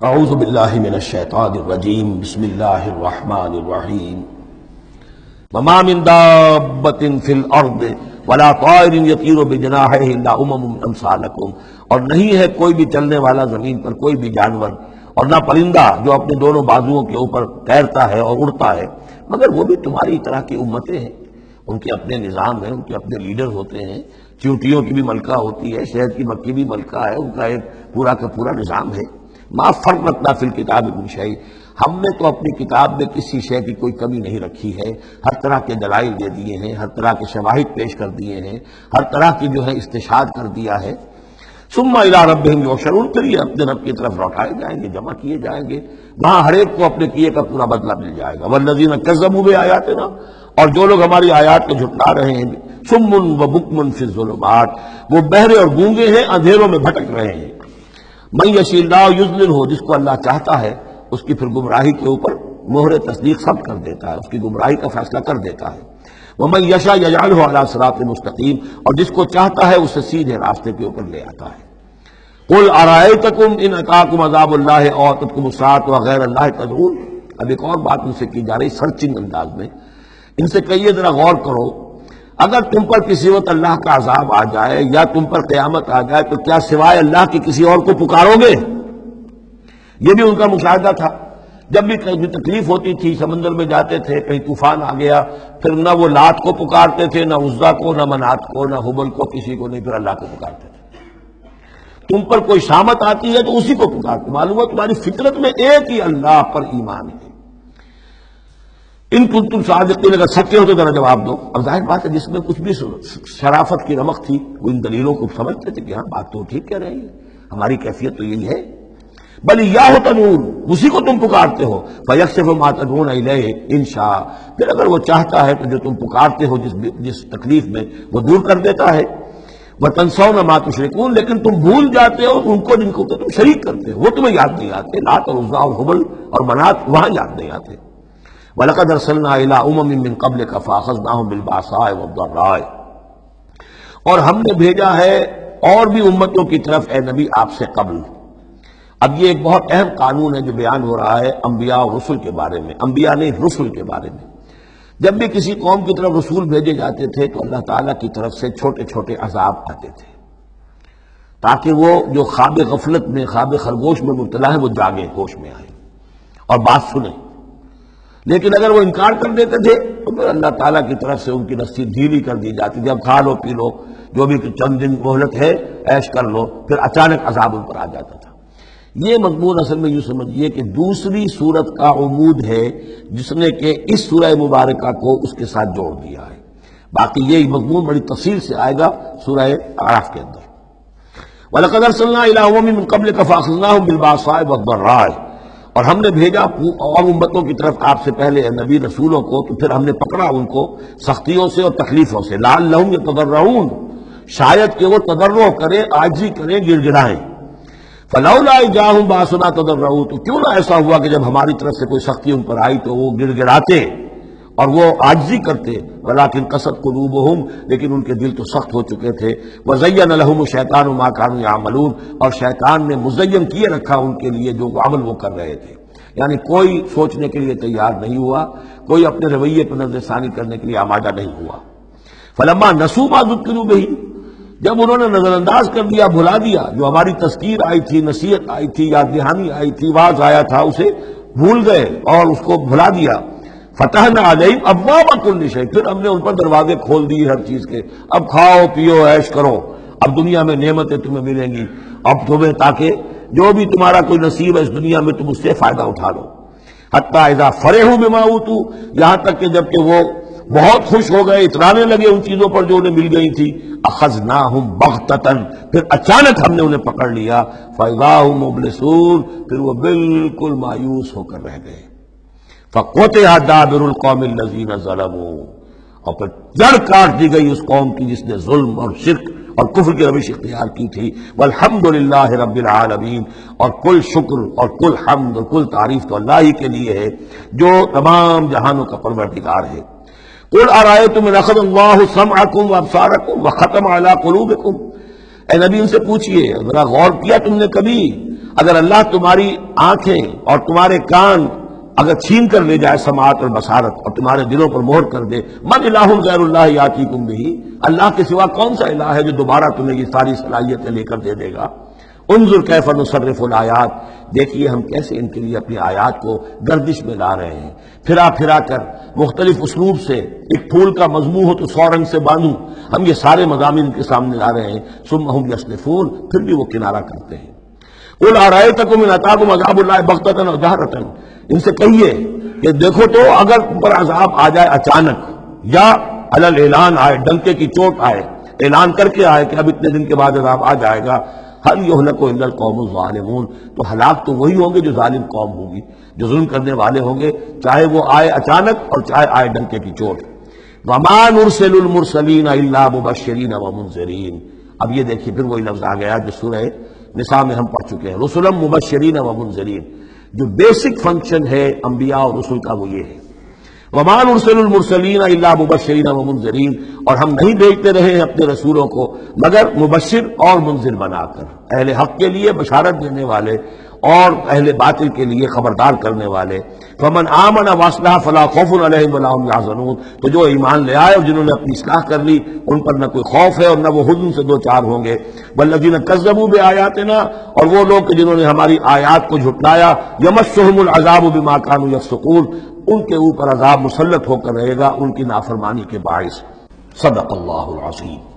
اعوذ باللہ من الشیطان الرجیم بسم اللہ الرحمن الرحیم وما من دابۃ فی الارض ولا طائر یطیر بجناحیہ الا امم امثالکم، اور نہیں ہے کوئی بھی چلنے والا زمین پر کوئی بھی جانور اور نہ پرندہ جو اپنے دونوں بازوؤں کے اوپر تیرتا ہے اور اڑتا ہے، مگر وہ بھی تمہاری طرح کی امتیں ہیں، ان کے اپنے نظام ہیں، ان کے اپنے لیڈر ہوتے ہیں، چیونٹیوں کی بھی ملکہ ہوتی ہے، شہد کی مکھی بھی ملکہ ہے، ان کا ایک پورا کا پورا نظام ہے۔ ما فرطنا فی الکتاب من شیء، ہم نے تو اپنی کتاب میں کسی شے کی کوئی کمی نہیں رکھی ہے، ہر طرح کے دلائل دے دیے ہیں، ہر طرح کے شواہد پیش کر دیے ہیں، ہر طرح کی جو ہے استشہاد کر دیا ہے۔ ثم الی ربہم یحشرون، پھر یہ اپنے رب کی طرف لوٹائے جائیں گے، جمع کیے جائیں گے، وہاں ہر ایک کو اپنے کیے کا پورا بدلہ مل جائے گا۔ والذین کذبوا بآیاتنا، اور جو لوگ ہماری آیات کو جھٹلا رہے ہیں، صم و بکم فی الظلمات، وہ بہرے اور گونگے ہیں، اندھیروں میں بھٹک رہے ہیں۔ من یشاء اللہ یضللہ، جس کو اللہ چاہتا ہے اس کی پھر گمراہی کے اوپر مہر تصدیق سب کر دیتا ہے، اس کی گمراہی کا فیصلہ کر دیتا ہے۔ ومن یشاء یجعلہ علی صراط مستقیم، اور جس کو چاہتا ہے اسے سیدھے راستے کے اوپر لے آتا ہے۔ قل ارأیتکم ان اتاکم عذاب اللہ او اتتکم الساعۃ وغیر اللہ تدعون، اب ایک اور بات ان سے کی جا رہی سرچنگ انداز میں، ان سے کہیے ذرا غور کرو، اگر تم پر کسی وقت اللہ کا عذاب آ جائے یا تم پر قیامت آ جائے تو کیا سوائے اللہ کے کسی اور کو پکارو گے؟ یہ بھی ان کا مشاہدہ تھا، جب بھی کہیں تکلیف ہوتی تھی، سمندر میں جاتے تھے، کہیں طوفان آ گیا، پھر نہ وہ لات کو پکارتے تھے، نہ عزا کو، نہ منات کو، نہ حبل کو، کسی کو نہیں، پھر اللہ کو پکارتے تھے۔ تم پر کوئی شامت آتی ہے تو اسی کو پکارتے، معلوم ہے تمہاری فطرت میں ایک ہی اللہ پر ایمان ہے۔ ان کنتم صادقین، اگر سچے ہو تو ذرا جواب دو۔ اب ظاہر بات ہے جس میں کچھ بھی شرافت کی رمق تھی وہ ان دلیلوں کو سمجھتے تھے کہ ہاں بات تو ٹھیک کہہ رہے ہیں، ہماری کیفیت تو یہی ہے۔ بل ایاہ تدعون، اسی کو تم پکارتے ہو۔ فیکشف ما تدعون الیہ ان شاء، پھر اگر وہ چاہتا ہے تو جو تم پکارتے ہو جس تکلیف میں وہ دور کر دیتا ہے۔ وتنسون ما تشرکون، لیکن تم بھول جاتے ہو ان کو جن کو تم شریک کرتے ہو، وہ تمہیں یاد نہیں آتے، لات اور عزا اور حبل اور منات وہاں یاد نہیں آتے۔ وَلَقَدْ أَرْسَلْنَا إِلَىٰ أُمَمٍ مِّن قَبْلِكَ فَأَخَذْنَاهُم بِالْبَأْسَاءِ وَالضَّرَّاءِ، اور ہم نے بھیجا ہے اور بھی امتوں کی طرف اے نبی آپ سے قبل۔ اب یہ ایک بہت اہم قانون ہے جو بیان ہو رہا ہے انبیاء اور رسل کے بارے میں، انبیاء نہیں رسل کے بارے میں۔ جب بھی کسی قوم کی طرف رسول بھیجے جاتے تھے تو اللہ تعالیٰ کی طرف سے چھوٹے چھوٹے عذاب آتے تھے تاکہ وہ جو خواب غفلت میں، خواب خرگوش میں مبتلا ہے وہ جاگیں، ہوش میں آئیں اور بات سنیں۔ لیکن اگر وہ انکار کر دیتے تھے تو پھر اللہ تعالیٰ کی طرف سے ان کی رسی ڈھیلی کر دی جاتی تھی، اب کھا لو پی لو، جو بھی چند دن مہلت ہے عیش کر لو، پھر اچانک عذاب ان پر آ جاتا تھا۔ یہ مضمون اصل میں یوں سمجھیے کہ دوسری صورت کا عمود ہے جس نے کہ اس سورہ مبارکہ کو اس کے ساتھ جوڑ دیا ہے، باقی یہ مضمون بڑی تفصیل سے آئے گا سورہ اعراف کے اندر۔ وَلَقَدْ أَرْسَلْنَا إِلَىٰ أُمَمٍ مِّن قَبْلِكَ فَأَخَذْنَاهُم بِالْبَأْسَاءِ وَالضَّرَّاءِ، اور ہم نے بھیجا اور امتوں کی طرف آپ سے پہلے نبی رسولوں کو تو پھر ہم نے پکڑا ان کو سختیوں سے اور تکلیفوں سے، لعلہم یتضرعون، شاید کہ وہ تضرع کریں، عاجزی کریں، گڑ گڑائیں۔ فلولا اذ جاءہم باسنا تضرعوا، تو کیوں نہ ایسا ہوا کہ جب ہماری طرف سے کوئی سختی ان پر آئی تو وہ گڑ گڑاتے اور وہ عاجزی کرتے۔ ولکن قست قلوبہم، لیکن ان کے دل تو سخت ہو چکے تھے۔ وزین لہم الشیطان ما کانوا یعملون، اور شیطان نے مزین کیے رکھا ان کے لیے جو عمل وہ کر رہے تھے، یعنی کوئی سوچنے کے لیے تیار نہیں ہوا، کوئی اپنے رویے پر نظر ثانی کرنے کے لیے آمادہ نہیں ہوا۔ فلما نسوا ما ذکروا بہ، جب انہوں نے نظر انداز کر دیا، بھلا دیا، جو ہماری تذکیر آئی تھی، نصیحت آئی تھی، یاد دہانی آئی تھی، واعظ آیا تھا، اسے بھول گئے اور اس کو بھلا دیا۔ فتحنا علیہم ابواب کل شیء، پھر ہم نے ان پر دروازے کھول دیے ہر چیز کے، اب کھاؤ پیو عیش کرو، اب دنیا میں نعمتیں تمہیں ملیں گی، اب تمہیں تاکہ جو بھی تمہارا کوئی نصیب ہے اس دنیا میں تم اس سے فائدہ اٹھا لو۔ حتی اذا فرحوا بما اوتوا، یہاں تک کہ جب کہ وہ بہت خوش ہو گئے، اترانے لگے ان چیزوں پر جو انہیں مل گئی تھی، اخذناہم بغتۃ، پھر اچانک ہم نے انہیں پکڑ لیا، فاذا هم مبلسون، پھر وہ بالکل مایوس ہو کر رہ گئے۔ فقطع دابر القوم الذین ظلموا، اور پھر جڑ کاٹ دی گئی اس قوم کی جس نے ظلم اور شرک اور کفر کی روش اختیار کی تھی۔ والحمدللہ رب العالمین، اور کل شکر اور کل حمد اور کل تعریف تو اللہ ہی کے لیے ہے جو تمام جہانوں کا پروردگار ہے۔ قل ارأیتم ان اخذ اللہ سمعکم وابصارکم وختم علی قلوبکم، اے نبی ان سے پوچھئے ذرا غور کیا تم نے کبھی اگر اللہ تمہاری آنکھیں اور تمہارے کان اگر چھین کر لے جائے سماعت اور بصارت اور تمہارے دلوں پر مہر کر دے، من الہ غیر اللہ یاتیکم بہ، اللہ کے سوا کون سا الہ ہے جو دوبارہ تمہیں یہ ساری صلاحیتیں لے کر دے دے گا؟ انظر کیف نصرف الآیات، دیکھیے ہم کیسے ان کے لیے اپنی آیات کو گردش میں لا رہے ہیں، پھرا پھرا کر مختلف اسلوب سے۔ ایک پھول کا مضمون ہو تو 100 رنگ سے باندھوں، ہم یہ سارے مضامین ان کے سامنے لا رہے ہیں۔ ثم ہم یصرفون، پھر بھی وہ کنارہ کرتے ہیں۔ قل ارأیتکم ان اتاکم عذاب اللہ بغتۃ و جہرۃ، ان سے کہیے کہ دیکھو تو اگر تم پر عذاب آ جائے اچانک یا علی الاعلان آئے، ڈنکے کی چوٹ آئے، اعلان کر کے آئے کہ اب اتنے دن کے بعد عذاب آ جائے گا، هل يهلك الا القوم الظالمون، تو ہلاک تو وہی ہوں گے جو ظالم قوم ہوگی، جو ظلم کرنے والے ہوں گے، چاہے وہ آئے اچانک اور چاہے آئے ڈنکے کی چوٹ۔ وما نرسل المرسلین الا مبشرین ومنذرین، اب یہ دیکھیے پھر وہی لفظ آ گیا جو سورہ نساء میں ہم پڑھ چکے ہیں، رسلا مبشرین ومنذرین۔ جو بیسک فنکشن ہے انبیاء اور رسل کا وہ یہ ہے، وما نرسل المرسلین الا مبشرین ومنذرین، اور ہم نہیں بھیجتے رہے ہیں اپنے رسولوں کو مگر مبشر اور منذر بنا کر، اہل حق کے لیے بشارت دینے والے اور اہل باطل کے لیے خبردار کرنے والے۔ فمن آمن واصلح فلا خوف علیہم ولا هم يحزنون، تو جو ایمان لے آئے اور جنہوں نے اپنی اصلاح کر لی ان پر نہ کوئی خوف ہے اور نہ وہ حزن سے دو چار ہوں گے۔ والذین کذبوا بآیاتنا، اور وہ لوگ کہ جنہوں نے ہماری آیات کو جھٹلایا، یمسهم العذاب بما كانوا يفسقون، ان کے اوپر عذاب مسلط ہو کر رہے گا ان کی نافرمانی کے باعث۔ صدق اللہ العظیم۔